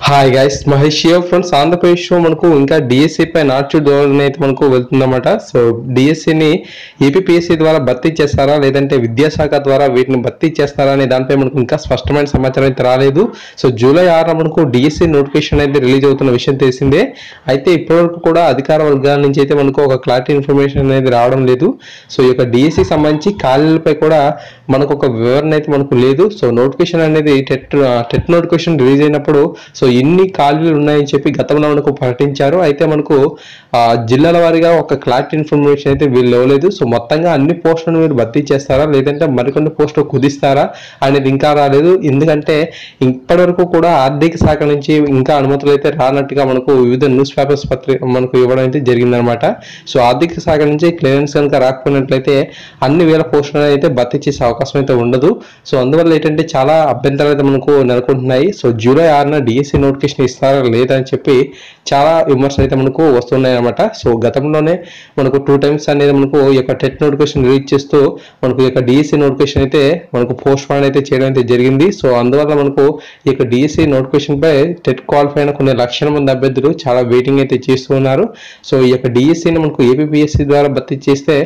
Hi guys, Mahesh here from Andhra Pradesh లో మనకు ఇంకా డిఎస్సి పై నాట్చు ధోరణి అయితే మనకు వెళ్తుందన్నమాట. సో డిఎస్సిని ఏపీపీఎస్సీ ద్వారా భర్తీ చేస్తారా లేదంటే విద్యాశాఖ ద్వారా వీటిని భర్తీ చేస్తారా అనే దానిపై మనకు ఇంకా స్పష్టమైన సమాచారం అయితే రాలేదు. సో జూలై 6 మనకు డిఎస్సి నోటిఫికేషన్ అయితే రిలీజ్ అవుతున్న విషయం తెలిసిందే. అయితే ఇప్పటివరకు కూడా అధికార వర్గాల నుంచి అయితే మనకు ఒక క్లారిటీ ఇన్ఫర్మేషన్ అనేది రావడం లేదు. సో ఈ యొక్క డిఎస్సి సంబంధించి ఖాళీలపై కూడా మనకు ఒక వివరణ అయితే మనకు లేదు. సో నోటిఫికేషన్ అనేది టెట్ నోటిఫికేషన్ రిలీజ్ అయినప్పుడు సో ఎన్ని ఖాళీలు ఉన్నాయని చెప్పి గతంలో మనకు ప్రకటించారు. అయితే మనకు జిల్లాల వారీగా ఒక క్లారిటీ ఇన్ఫర్మేషన్ అయితే వీళ్ళు ఇవ్వలేదు. సో మొత్తంగా అన్ని పోస్టులను మీరు భర్తీ చేస్తారా లేదంటే మరికొన్ని పోస్టులు కుదిస్తారా అనేది ఇంకా రాలేదు. ఎందుకంటే ఇప్పటి వరకు కూడా ఆర్థిక శాఖ నుంచి ఇంకా అనుమతులు అయితే రానట్టుగా మనకు వివిధ న్యూస్ పేపర్స్ మనకు ఇవ్వడం అయితే జరిగిందనమాట. సో ఆర్థిక శాఖ నుంచి క్లియరెన్స్ కనుక రాకపోయినట్లయితే అన్ని వేల పోస్టులను అయితే భర్తీ చేసే అవకాశం అయితే ఉండదు. సో అందువల్ల ఏంటంటే చాలా అభ్యంతరాలు అయితే మనకు నెలకొంటున్నాయి. సో జూలై 6న డిఎస్సి నోటిఫికేషన్ ఇస్తారా లేదా అని చెప్పి చాలా విమర్శలు అయితే మనకు వస్తున్నాయి అనమాట. సో గతంలోనే మనకు 2 times అనేది మనకు ఈ యొక్క టెట్ నోటిఫికేషన్ రిలీజ్ చేస్తూ మనకు ఈ యొక్క డిఎస్సి నోటిఫికేషన్ అయితే మనకు పోస్ట్ పోన్ అయితే చేయడం అయితే జరిగింది. సో అందువల్ల మనకు ఈ యొక్క డిఎస్సి నోటిఫికేషన్ పై టెట్ క్వాలిఫై అయిన కొన్ని లక్షల మంది అభ్యర్థులు చాలా వెయిటింగ్ అయితే చేస్తూ ఉన్నారు. సో ఈ యొక్క డిఎస్సిని మనకు ఏపీపీఎస్సీ ద్వారా భర్తీ చేస్తే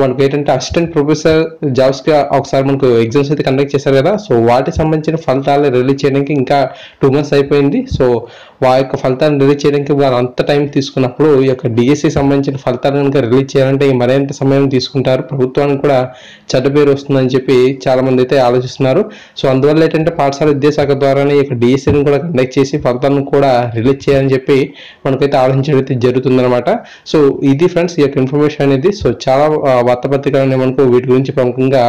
మనకు ఏంటంటే అసిస్టెంట్ ప్రొఫెసర్ జాబ్స్ గా ఒకసారి మనకు ఎగ్జామ్స్ అయితే కండక్ట్ చేశారు కదా. సో వాటికి సంబంధించిన ఫలితాలు రిలీజ్ చేయడానికి ఇంకా 2 months అయిపోయింది. సో వారి యొక్క ఫలితాలను రిలీజ్ చేయడానికి వారు అంత టైం తీసుకున్నప్పుడు ఈ యొక్క డిఎస్సి సంబంధించిన ఫలితాలను కనుక రిలీజ్ చేయాలంటే మరింత సమయం తీసుకుంటారు. ప్రభుత్వానికి కూడా చెడ్డ పేరు వస్తుందని చెప్పి చాలా మంది అయితే ఆలోచిస్తున్నారు. సో అందువల్ల ఏంటంటే పాఠశాల విద్యాశాఖ ద్వారానే ఈ యొక్క డిఎస్సిని కూడా కండక్ట్ చేసి ఫలితాలను కూడా రిలీజ్ చేయాలని చెప్పి మనకైతే ఆలోచించడం అయితే జరుగుతుందన్నమాట. సో ఇది ఫ్రెండ్స్ ఈ యొక్క ఇన్ఫర్మేషన్ అనేది. సో చాలా వార్తాపత్రికలు మనకు వీటి గురించి ప్రముఖంగా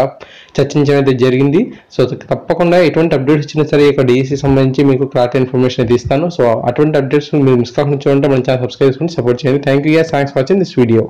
చర్చించడం అయితే జరిగింది. సో తప్పకుండా ఎటువంటి అప్డేట్స్ ఇచ్చినా సరే ఈ యొక్క డిఎస్సి సంబంధించి మీకు క్లారిటీ ఇన్ఫర్మేషన్ అయితే ఇస్తాను. సో అటువంటి అప్డేట్స్ మీరు మిస్ కాకుండా చూడండి మన ఛానల్ సబ్స్క్రైబ్ చేసుకుని సపోర్ట్ చేయండి. Thank you guys, thanks for watching this video.